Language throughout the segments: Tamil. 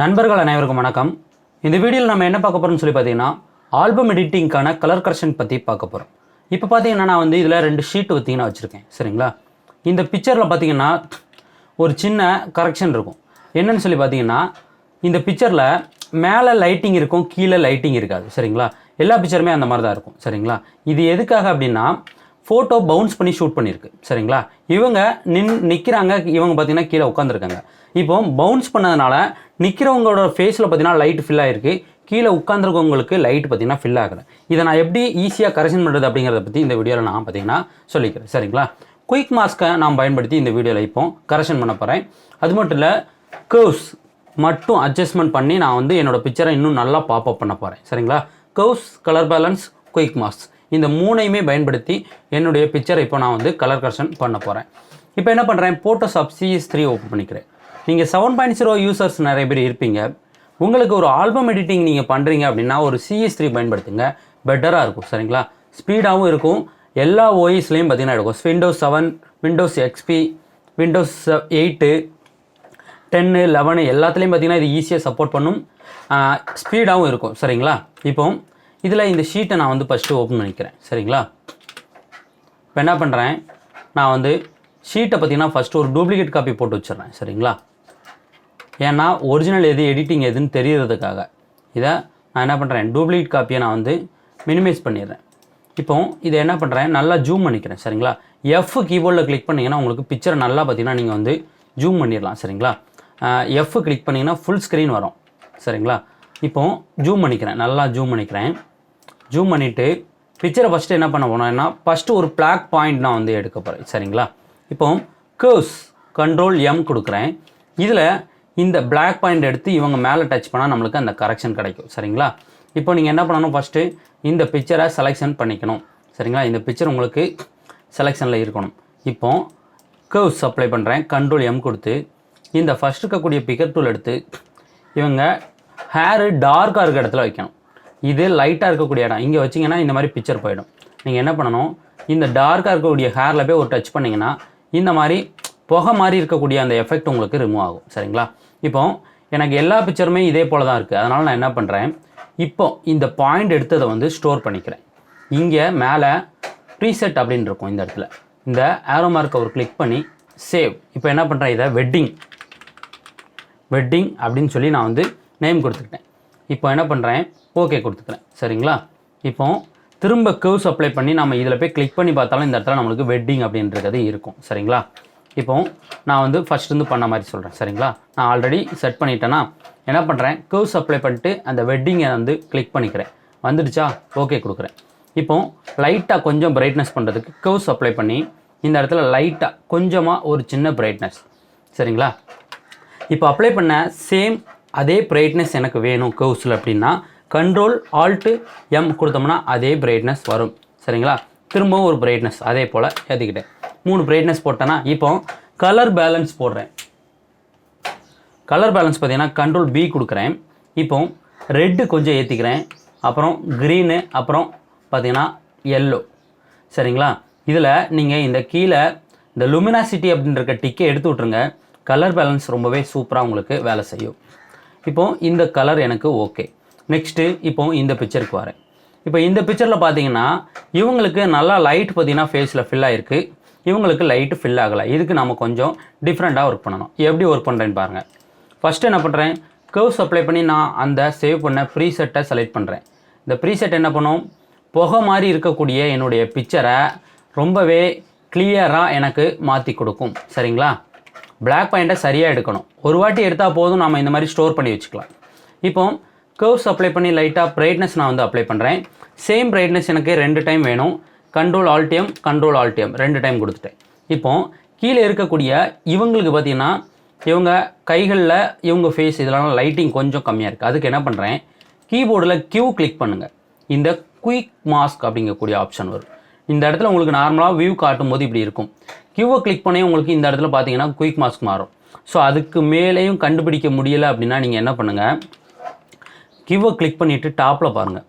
நண்பர்கள் அனைவருக்கும் வணக்கம். இந்த வீடியோவில் நம்ம என்ன பார்க்க போகிறோம்னு சொல்லி பார்த்தீங்கன்னா ஆல்பம் எடிட்டிங்கான கலர் கரெக்ஷன் பற்றி பார்க்க போகிறோம். இப்போ பார்த்தீங்கன்னா நான் வந்து இதில் 2 ஷீட் பார்த்தீங்கன்னா வச்சுருக்கேன். சரிங்களா, இந்த பிக்சரில் பார்த்தீங்கன்னா ஒரு சின்ன கரெக்ஷன் இருக்கும். என்னன்னு சொல்லி பார்த்தீங்கன்னா இந்த பிக்சரில் மேலே லைட்டிங் இருக்கும், கீழே லைட்டிங் இருக்காது. சரிங்களா, எல்லா பிக்சருமே அந்த மாதிரி தான் இருக்கும். சரிங்களா, இது எதுக்காக அப்படின்னா ஃபோட்டோ பவுன்ஸ் பண்ணி ஷூட் பண்ணியிருக்கு. சரிங்களா, இவங்க நிற்கிறாங்க, இவங்க பார்த்தீங்கன்னா கீழே உட்காந்துருக்காங்க. இப்போ பவுன்ஸ் பண்ணதுனால நிற்கிறவங்களோட ஃபேஸில் பார்த்தீங்கன்னா லைட் ஃபில் ஆகிருக்கு, கீழே உட்காந்துருக்கவங்களுக்கு லைட் பார்த்தீங்கன்னா ஃபில் ஆகலை. இதை நான் எப்படி ஈஸியாக கரெக்ஷன் பண்ணுறது அப்படிங்கிறத பற்றி இந்த வீடியோவில் நான் பார்த்தீங்கன்னா சொல்லிக்கிறேன். சரிங்களா, குயிக் மாஸ்க்கை நான் பயன்படுத்தி இந்த வீடியோவில் இப்போ கரெக்ஷன் பண்ண போகிறேன். அது மட்டும் இல்லை, கர்வ்ஸ் மட்டும் அட்ஜஸ்ட்மெண்ட் பண்ணி நான் வந்து என்னோடய பிக்சரை இன்னும் நல்லா பாப்அப் பண்ண போகிறேன். சரிங்களா, curves, colour balance, quick mask இந்த மூணையுமே பயன்படுத்தி என்னுடைய பிக்சரை இப்போ நான் வந்து கலர் கரெக்ஷன் பண்ண போகிறேன். இப்போ என்ன பண்ணுறேன், ஃபோட்டோஷாப் CS3 ஓப்பன் பண்ணிக்கிறேன். நீங்கள் 7.0 யூசர்ஸ் நிறைய பேர் இருப்பீங்க. உங்களுக்கு ஒரு ஆல்பம் எடிட்டிங் நீங்கள் பண்ணுறீங்க அப்படின்னா ஒரு CS3 பயன்படுத்துங்க, பெட்டராக இருக்கும். சரிங்களா, ஸ்பீடாகவும் இருக்கும். எல்லா OSலையும் பார்த்தீங்கன்னா இருக்கும். விண்டோஸ் 7, விண்டோஸ் XP, விண்டோஸ் 8, 10, 11 எல்லாத்துலேயும் பார்த்தீங்கன்னா இது ஈஸியாக சப்போர்ட் பண்ணும், ஸ்பீடாகவும் இருக்கும். சரிங்களா, இப்போ இதில் இந்த ஷீட்டை நான் வந்து ஃபஸ்ட்டு ஓப்பன் பண்ணிக்கிறேன். சரிங்களா, இப்போ என்ன பண்ணுறேன், நான் வந்து ஷீட்டை பார்த்தீங்கன்னா ஃபஸ்ட்டு ஒரு டூப்ளிகேட் காப்பி போட்டு வச்சிடுறேன். சரிங்களா, ஏன்னா ஒரிஜினல் எது எடிட்டிங் எதுன்னு தெரியறதுக்காக இதை நான் என்ன பண்ணுறேன், டூப்ளிகேட் காப்பியை நான் வந்து மினிமைஸ் பண்ணிடுறேன். இப்போ இதை என்ன பண்ணுறேன், நல்லா ஜூம் பண்ணிக்கிறேன். சரிங்களா, F கீபோர்டில் கிளிக் பண்ணிங்கன்னா உங்களுக்கு பிக்சரை நல்லா பார்த்தீங்கன்னா நீங்கள் வந்து ஜூம் பண்ணிடலாம். சரிங்களா, F கிளிக் பண்ணிங்கன்னா ஃபுல் ஸ்க்ரீன் வரும். சரிங்களா, இப்போ ஜூம் பண்ணிக்கிறேன், நல்லா ஜூம் பண்ணிக்கிறேன். ஜூம் பண்ணிவிட்டு பிக்சரை ஃபஸ்ட்டு என்ன பண்ண போனோம்னா ஃபஸ்ட்டு ஒரு பிளாக் பாயிண்ட் நான் வந்து எடுக்க போகிறேன். சரிங்களா, இப்போ கர்வ்ஸ் Ctrl+M கொடுக்குறேன். இதில் இந்த பிளாக் பாயிண்ட் எடுத்து இவங்க மேலே டச் பண்ணால் நம்மளுக்கு அந்த கரெக்ஷன் கிடைக்கும். சரிங்களா, இப்போ நீங்கள் என்ன பண்ணணும், ஃபஸ்ட்டு இந்த பிக்சரை செலெக்ஷன் பண்ணிக்கணும். சரிங்களா, இந்த பிக்சர் உங்களுக்கு செலெக்ஷனில் இருக்கணும். இப்போ கர்வ்ஸ் அப்ளை பண்ணுறேன், Ctrl+M கொடுத்து இந்த ஃபஸ்ட் இருக்கக்கூடிய பிக்கர் டூல் எடுத்து இவங்க ஹேரு டார்க்காக இருக்க இடத்துல வைக்கணும். இது லைட்டாக இருக்கக்கூடிய இடம் இங்கே வச்சிங்கன்னா இந்த மாதிரி பிக்சர் போயிடும். நீங்கள் என்ன பண்ணணும், இந்த டார்க்காக இருக்கக்கூடிய ஹேரில் போய் ஒரு டச் பண்ணிங்கன்னா இந்த மாதிரி புகை மாதிரி இருக்கக்கூடிய அந்த எஃபெக்ட் உங்களுக்கு ரிமூவ் ஆகும். சரிங்களா, இப்போ எனக்கு எல்லா பிக்சருமே இதே போல் தான் இருக்குது. அதனால் நான் என்ன பண்ணுறேன், இப்போ இந்த பாயிண்ட் எடுத்ததை வந்து ஸ்டோர் பண்ணிக்கிறேன். இங்கே மேலே ப்ரீசெட் அப்படின்னு இருக்கும், இந்த இடத்துல இந்த ஆரோ மார்க்கை ஒரு கிளிக் பண்ணி சேவ். இப்போ என்ன பண்ணுறேன், இதை வெட்டிங் அப்படின்னு சொல்லி நான் வந்து நேம் கொடுத்துக்கிட்டேன். இப்போ என்ன பண்ணுறேன், ஓகே கொடுத்துக்கிறேன். சரிங்களா, இப்போ திரும்ப கர்வ்ஸ் அப்ளை பண்ணி நம்ம இதில் போய் கிளிக் பண்ணி பார்த்தாலும் இந்த இடத்துல நம்மளுக்கு வெட்டிங் அப்படின்றது இருக்கும். சரிங்களா, இப்போ நான் வந்து ஃபஸ்ட்டு பண்ண மாதிரி சொல்கிறேன். சரிங்களா, நான் ஆல்ரெடி செட் பண்ணிட்டேன்னா என்ன பண்ணுறேன், கர்வ்ஸ் அப்ளை பண்ணிட்டு அந்த வெட்டிங்கை வந்து கிளிக் பண்ணிக்கிறேன். வந்துடுச்சா, ஓகே கொடுக்குறேன். இப்போ லைட்டாக கொஞ்சம் பிரைட்னஸ் பண்ணுறதுக்கு கர்வ்ஸ் அப்ளை பண்ணி இந்த இடத்துல லைட்டாக கொஞ்சமாக ஒரு சின்ன பிரைட்னஸ். சரிங்களா, இப்போ அப்ளை பண்ண சேம் அதே பிரைட்னஸ் எனக்கு வேணும் கர்வ்ஸில் அப்படின்னா Ctrl+Alt+M கொடுத்தோம்னா அதே பிரைட்னஸ் வரும். சரிங்களா, திரும்பவும் ஒரு பிரைட்னஸ் அதே போல் ஏற்றிக்கிட்டேன். 3 பிரைட்னஸ் போட்டேன்னா இப்போ கலர் பேலன்ஸ் போடுறேன். கலர் பேலன்ஸ் பார்த்தீங்கன்னா Ctrl+B கொடுக்குறேன். இப்போ ரெட்டு கொஞ்சம் ஏற்றிக்கிறேன், அப்புறம் க்ரீனு, அப்புறம் பார்த்தீங்கன்னா எல்லோ. சரிங்களா, இதில் நீங்கள் இந்த கீழே இந்த லுமினாசிட்டி அப்படின்ற டிக்கை எடுத்து விட்ருங்க. கலர் பேலன்ஸ் ரொம்பவே சூப்பராக உங்களுக்கு வேலை செய்யும். இப்போது இந்த கலர் எனக்கு ஓகே. நெக்ஸ்ட்டு இப்போ இந்த பிக்சருக்கு வரேன். இப்போ இந்த பிக்சரில் பார்த்தீங்கன்னா இவங்களுக்கு நல்லா லைட் பார்த்தீங்கன்னா ஃபேஸில் ஃபில் ஆகிருக்கு, இவங்களுக்கு லைட்டு ஃபில் ஆகலை. இதுக்கு நம்ம கொஞ்சம் டிஃப்ரெண்ட்டாக ஒர்க் பண்ணணும். எப்படி ஒர்க் பண்ணுறேன்னு பாருங்கள். ஃபஸ்ட்டு என்ன பண்ணுறேன், கர்வ்ஸ் அப்ளை பண்ணி நான் அந்த சேவ் பண்ண ப்ரீசெட்டை செலக்ட் பண்ணுறேன். இந்த ப்ரீசெட் என்ன பண்ணும், புகை மாதிரி இருக்கக்கூடிய என்னுடைய பிக்சரை ரொம்பவே கிளியராக எனக்கு மாற்றி கொடுக்கும். சரிங்களா, பிளாக் பாயிண்ட்டை சரியாக எடுக்கணும். ஒரு வாட்டி எடுத்தால் போதும், நம்ம இந்த மாதிரி ஸ்டோர் பண்ணி வச்சுக்கலாம். இப்போ கர்வ்ஸ் அப்ளை பண்ணி லைட்டாக பிரைட்னஸ் நான் வந்து அப்ளை பண்ணுறேன். சேம் பிரைட்னஸ் எனக்கு 2 டைம் வேணும். Ctrl+Alt+M 2 டைம் கொடுத்துட்டேன். இப்போ கீழே இருக்கக்கூடிய இவங்களுக்கு பார்த்தீங்கன்னா இவங்க கைகளில் இவங்க ஃபேஸ் இதெல்லாம் லைட்டிங் கொஞ்சம் கம்மியாக இருக்குது. அதுக்கு என்ன பண்ணுறேன், கீபோர்டில் Q கிளிக் பண்ணுங்கள். இந்த குயிக் மாஸ்க் அப்படிங்கக்கூடிய ஆப்ஷன் வரும். இந்த இடத்துல உங்களுக்கு நார்மலாக வியூ காட்டும் போது இப்படி இருக்கும். Qவை கிளிக் பண்ணி உங்களுக்கு இந்த இடத்துல பார்த்தீங்கன்னா குயிக் மாஸ்க் மாறும். ஸோ அதுக்கு மேலேயும் கண்டுபிடிக்க முடியலை அப்படின்னா நீங்கள் என்ன பண்ணுங்கள், Qவை கிளிக் பண்ணிவிட்டு டாப்பில் பாருங்கள்.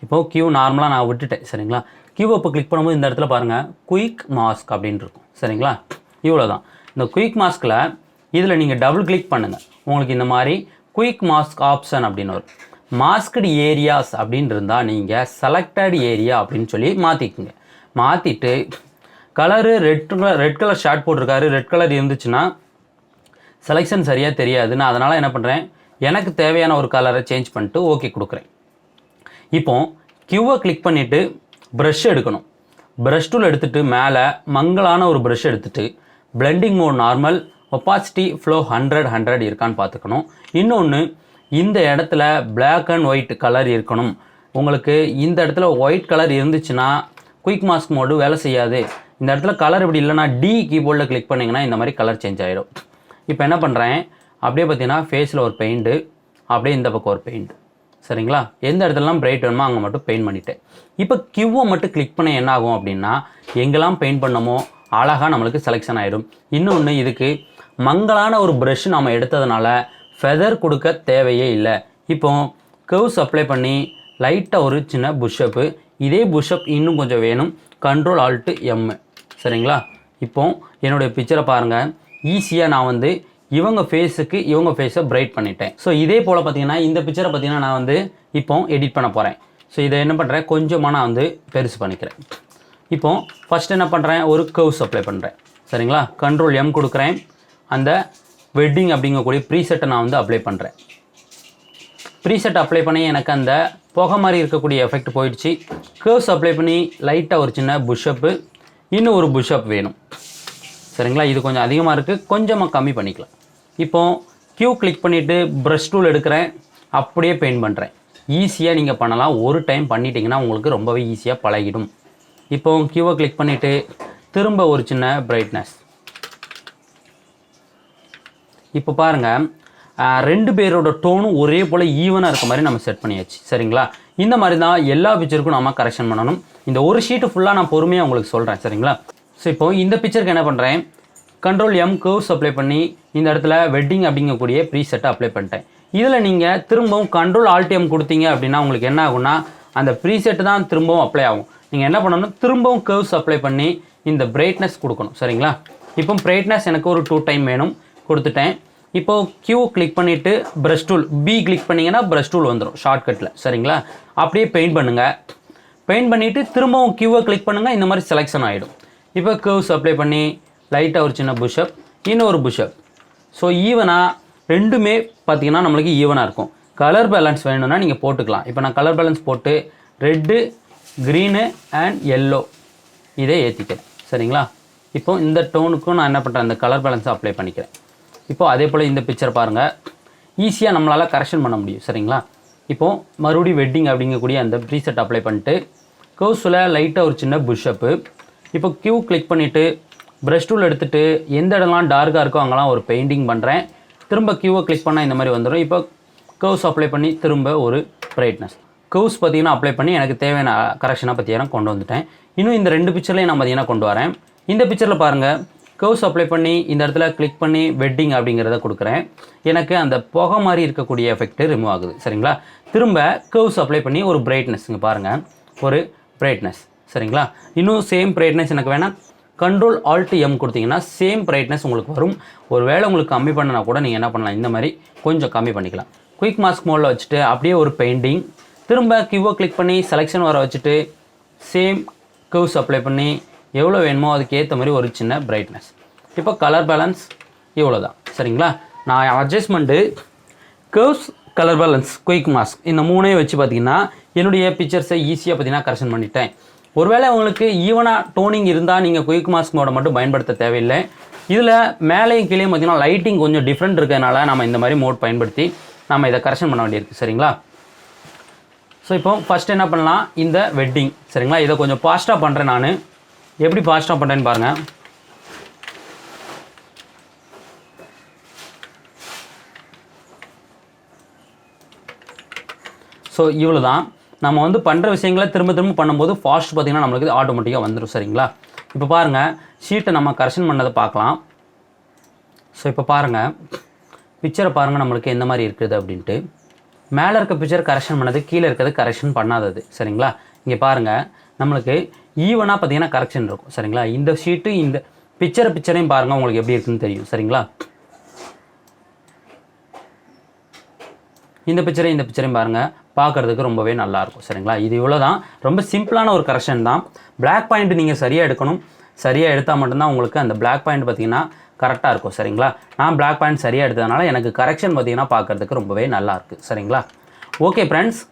இப்போது Q நார்மலாக நான் விட்டுட்டேன். சரிங்களா, Qவை இப்போ கிளிக் பண்ணும்போது இந்த இடத்துல பாருங்கள் குயிக் மாஸ்க் அப்படின்னு இருக்கும். சரிங்களா, இவ்வளோ தான். இந்த குயிக் மாஸ்கில் இதில் நீங்கள் டபுள் கிளிக் பண்ணுங்கள். உங்களுக்கு இந்த மாதிரி குயிக் மாஸ்க் ஆப்ஷன் அப்படின்னு வரும். மாஸ்க்டு ஏரியாஸ் அப்படின்னு இருந்தால் நீங்கள் செலக்டட் ஏரியா அப்படின்னு சொல்லி மாற்றிக்குங்க. மாற்றிட்டு கலரு ரெட் கலர் ஷார்ட் போட்டிருக்காரு, ரெட் கலர் இருந்துச்சுன்னா செலெக்ஷன் சரியாக தெரியாது. நான் அதனால் என்ன பண்ணுறேன், எனக்கு தேவையான ஒரு கலரை சேஞ்ச் பண்ணிட்டு ஓகே கொடுக்குறேன். இப்போ கியூவை கிளிக் பண்ணிவிட்டு ப்ரஷ் எடுக்கணும். ப்ரஷ் டூல் எடுத்துகிட்டு மேலே மங்கலான ஒரு ப்ரஷ் எடுத்துகிட்டு blending mode normal, opacity flow 100 இருக்கான்னு பார்த்துக்கணும். இன்னொன்று, இந்த இடத்துல பிளாக் அண்ட் ஒயிட் கலர் இருக்கணும். உங்களுக்கு இந்த இடத்துல ஒயிட் கலர் இருந்துச்சுன்னா குயிக் மாஸ்க் மோடு வேலை செய்யாது. இந்த இடத்துல கலர் இப்படி இல்லைனா டி கீபோர்டில் கிளிக் பண்ணிங்கன்னா இந்த மாதிரி கலர் சேஞ்ச் ஆகிடும். இப்போ என்ன பண்ணுறேன், அப்படியே பார்த்தீங்கன்னா ஃபேஸில் ஒரு பெயிண்ட்டு, அப்படியே இந்த பக்கம் ஒரு பெயிண்ட். சரிங்களா, எந்த இடத்துலலாம் பிரைட் வேணுமோ அங்கே மட்டும் பெயிண்ட் பண்ணிவிட்டேன். இப்போ கியூவை மட்டும் கிளிக் பண்ண என்ன ஆகும் அப்படின்னா எங்கெல்லாம் பெயிண்ட் பண்ணமோ அழகாக நம்மளுக்கு செலெக்ஷன் ஆகிடும். இன்னொன்று, இதுக்கு மங்கலான ஒரு ப்ரஷ் நம்ம எடுத்ததுனால ஃபெதர் கொடுக்க தேவையே இல்லை. இப்போ கர்வ்ஸ் அப்ளை பண்ணி லைட்டாக ஒரு சின்ன புஷ்அப்பு, இதே புஷ்அப் இன்னும் கொஞ்சம் வேணும், Ctrl Alt M. சரிங்களா, இப்போ என்னுடைய பிக்சரை பாருங்கள். ஈஸியாக நான் வந்து இவங்க ஃபேஸுக்கு இவங்க ஃபேஸை பிரைட் பண்ணிட்டேன். ஸோ இதே போல் பார்த்தீங்கன்னா இந்த பிக்சரை பார்த்தீங்கன்னா நான் வந்து இப்போ எடிட் பண்ண போகிறேன். ஸோ இதை என்ன பண்ணுறேன், கொஞ்சமாக நான் வந்து பெருசு பண்ணிக்கிறேன். இப்போ ஃபஸ்ட் என்ன பண்ணுறேன், ஒரு கர்வ்ஸ் அப்ளை பண்ணுறேன். சரிங்களா, Ctrl M கொடுக்குறேன். அந்த வெட்டிங் அப்படிங்கக்கூடிய ப்ரீசெட்டை நான் வந்து அப்ளை பண்ணுறேன். ப்ரீசெட் அப்ளை பண்ணி எனக்கு அந்த புகை மாதிரி இருக்கக்கூடிய எஃபெக்ட் போயிடுச்சு. கர்வ்ஸ் அப்ளை பண்ணி லைட்டாக ஒரு சின்ன புஷ்அப்பு, இன்னும் ஒரு புஷ்அப் வேணும். சரிங்களா, இது கொஞ்சம் அதிகமாக இருக்குது, கொஞ்சமாக கம்மி பண்ணிக்கலாம். இப்போது கியூ கிளிக் பண்ணிவிட்டு ப்ரஷ் டூல் எடுக்கிறேன், அப்படியே பெயிண்ட் பண்ணுறேன். ஈஸியாக நீங்கள் பண்ணலாம். ஒரு டைம் பண்ணிட்டீங்கன்னா உங்களுக்கு ரொம்பவே ஈஸியாக பழகிடும். இப்போ கியூவை கிளிக் பண்ணிவிட்டு திரும்ப ஒரு சின்ன பிரைட்னஸ். இப்போ பாருங்கள், ரெண்டு பேரோட டோனும் ஒரே போல் ஈவனாக இருக்க மாதிரி நம்ம செட் பண்ணியாச்சு. சரிங்களா, இந்த மாதிரி தான் எல்லா பிக்சருக்கும் நம்ம கரெக்ஷன் பண்ணணும். இந்த ஒரு ஷீட்டு ஃபுல்லாக நான் பொறுமையாக உங்களுக்கு சொல்கிறேன். சரிங்களா, ஸோ இப்போ இந்த பிக்சருக்கு என்ன பண்ணுறேன், Ctrl M கர்வ்ஸ் அப்ளை பண்ணி இந்த இடத்துல வெட்டிங் அப்படிங்கக்கூடிய ப்ரீசெட்டை அப்ளை பண்ணிட்டேன். இதில் நீங்கள் திரும்பவும் Ctrl Alt M கொடுத்தீங்க அப்படின்னா உங்களுக்கு என்ன ஆகும்னா அந்த ப்ரீசெட்டு தான் திரும்பவும் அப்ளை ஆகும். நீங்கள் என்ன பண்ணணும், திரும்பவும் கர்வ்ஸ் அப்ளை பண்ணி இந்த பிரைட்னஸ் கொடுக்கணும். சரிங்களா, இப்போ பிரைட்னஸ் எனக்கு ஒரு 2 டைம் வேணும், கொடுத்துட்டேன். இப்போது கியூ கிளிக் பண்ணிவிட்டு ப்ரஷ் டூல் பி கிளிக் பண்ணிங்கன்னா ப்ரஷ் டூல் வந்துடும் ஷார்ட்கட்டில். சரிங்களா, அப்படியே பெயிண்ட் பண்ணுங்கள். பெயிண்ட் பண்ணிவிட்டு திரும்பவும் கியூவை கிளிக் பண்ணுங்கள், இந்த மாதிரி செலெக்ஷன் ஆகிடும். இப்போ கர்வ்ஸ் அப்ளை பண்ணி லைட்டாக ஒரு சின்ன புஷ்அப், இன்னொரு புஷ்அப். ஸோ ஈவனாக ரெண்டுமே பார்த்திங்கன்னா நம்மளுக்கு ஈவனாக இருக்கும். கலர் பேலன்ஸ் வேணும்னா நீங்கள் போட்டுக்கலாம். இப்போ நான் கலர் பேலன்ஸ் போட்டு ரெட்டு, க்ரீனு அண்ட் எல்லோ இதே ஏற்றிக்கிறேன். சரிங்களா, இப்போ இந்த டோனுக்கும் நான் என்ன பண்ணுறேன், அந்த கலர் பேலன்ஸை அப்ளை பண்ணிக்கிறேன். இப்போது அதே போல் இந்த பிக்சர் பாருங்கள், ஈஸியாக நம்மளால் கரெக்ஷன் பண்ண முடியும். சரிங்களா, இப்போது மறுபடியும் வெட்டிங் அப்படிங்கக்கூடிய அந்த ப்ரீசெட் அப்ளை பண்ணிட்டு கர்வ்ஸில் லைட்டாக ஒரு சின்ன புஷ்அப்பு. இப்போ கியூ கிளிக் பண்ணிவிட்டு ப்ரஷ் டூல் எடுத்துகிட்டு எந்த இடம்லாம் டார்க்காக இருக்கோ அங்கெல்லாம் ஒரு பெயிண்டிங் பண்ணுறேன். திரும்ப கியூவை கிளிக் பண்ணால் இந்த மாதிரி வந்துடும். இப்போ கர்வ்ஸ் அப்ளை பண்ணி திரும்ப ஒரு பிரைட்னஸ். கர்வ்ஸ் பார்த்திங்கன்னா அப்ளை பண்ணி எனக்கு தேவையான கரெக்ஷனாக பார்த்தீங்கன்னா கொண்டு வந்துட்டேன். இன்னும் இந்த ரெண்டு பிக்சர்லையும் நான் பார்த்தீங்கன்னா கொண்டு வரேன். இந்த பிக்சரில் பாருங்கள், கர்வ்ஸ் அப்ளை பண்ணி இந்த இடத்துல கிளிக் பண்ணி வெட்டிங் அப்படிங்கிறத கொடுக்குறேன். எனக்கு அந்த புகை மாதிரி இருக்கக்கூடிய எஃபெக்ட் ரிமூவ் ஆகுது. சரிங்களா, திரும்ப கர்வ்ஸ் அப்ளை பண்ணி ஒரு பிரைட்னஸ், இங்கே பாருங்கள் ஒரு பிரைட்னஸ். சரிங்களா, இன்னும் சேம் பிரைட்னஸ் எனக்கு வேணால் Ctrl Alt M கொடுத்தீங்கன்னா சேம் பிரைட்னஸ் உங்களுக்கு வரும். ஒரு வேளை உங்களுக்கு கம்மி பண்ணனா கூட நீங்கள் என்ன பண்ணலாம், இந்த மாதிரி கொஞ்சம் கம்மி பண்ணிக்கலாம். குயிக் மாஸ்க் மோடில் வச்சுட்டு அப்படியே ஒரு பெயிண்டிங், திரும்ப கியூவை கிளிக் பண்ணி செலெக்ஷன் வர வச்சுட்டு சேம் கர்வ்ஸ் அப்ளை பண்ணி எவ்வளோ வேணுமோ அதுக்கு ஏற்ற மாதிரி ஒரு சின்ன பிரைட்னஸ். இப்போ கலர் பேலன்ஸ் இவ்வளோ தான். சரிங்களா, நான் adjustment curves, colour balance, quick mask இந்த மூணையும் வச்சு பார்த்திங்கன்னா என்னுடைய பிக்சர்ஸை ஈஸியாக பார்த்திங்கன்னா கரெக்ஷன் பண்ணிட்டேன். ஒருவேளை உங்களுக்கு ஈவனாக டோனிங் இருந்தால் நீங்கள் குயிக் மாஸ்க் மோடை மட்டும் பயன்படுத்த தேவையில்லை. இதில் மேலேயும் கீழே பார்த்திங்கன்னா லைட்டிங் கொஞ்சம் டிஃப்ரெண்ட் இருக்கிறதுனால நம்ம இந்த மாதிரி மோட் பயன்படுத்தி நம்ம இதை கரெக்ஷன் பண்ண வேண்டியிருக்கு. சரிங்களா, ஸோ இப்போ ஃபஸ்ட் என்ன பண்ணலாம், இந்த வெட்டிங். சரிங்களா, இதை கொஞ்சம் ஃபாஸ்ட்டாக பண்ணுறேன். நான் எப்படி ஃபாஸ்ட்டாக பண்ணுறேன்னு பாருங்கள். ஸோ இவ்வளோ தான். நம்ம வந்து பண்ணுற விஷயங்களை திரும்ப திரும்ப பண்ணும்போது ஃபாஸ்ட் பார்த்திங்கன்னா நம்மளுக்கு ஆட்டோமேட்டிக்காக வந்துடும். சரிங்களா, இப்போ பாருங்கள், ஷீட்டை நம்ம கரெக்ஷன் பண்ணதை பார்க்கலாம். ஸோ இப்போ பாருங்கள், பிக்சரை பாருங்கள் நம்மளுக்கு எந்த மாதிரி இருக்குது அப்படின்ட்டு. மேலே இருக்க பிக்சர் கரெக்ஷன் பண்ணது, கீழே இருக்கிறது கரெக்ஷன் பண்ணாதது. சரிங்களா, இங்கே பாருங்கள், நம்மளுக்கு ஈவனாக பார்த்திங்கன்னா கரெக்ஷன் இருக்கும். சரிங்களா, இந்த ஷீட்டு இந்த பிக்சரையும் பாருங்கள், உங்களுக்கு எப்படி இருக்குதுன்னு தெரியும். சரிங்களா, இந்த பிக்சரையும் பாருங்கள், பார்க்குறதுக்கு ரொம்பவே நல்லாயிருக்கும். சரிங்களா, இது இவ்வளோ தான். ரொம்ப சிம்பிளான ஒரு கரெக்ஷன் தான். பிளாக் பாயிண்ட் நீங்கள் சரியாக எடுக்கணும். சரியாக எடுத்தால் மட்டும்தான் உங்களுக்கு அந்த பிளாக் பாயிண்ட் பார்த்திங்கன்னா கரெக்டாக இருக்கும். சரிங்களா, நான் பிளாக் பாயிண்ட் சரியாக எடுத்ததுனால எனக்கு கரெக்ஷன் பார்த்திங்கன்னா பார்க்குறதுக்கு ரொம்பவே நல்லாயிருக்கு. சரிங்களா, ஓகே ஃப்ரெண்ட்ஸ்,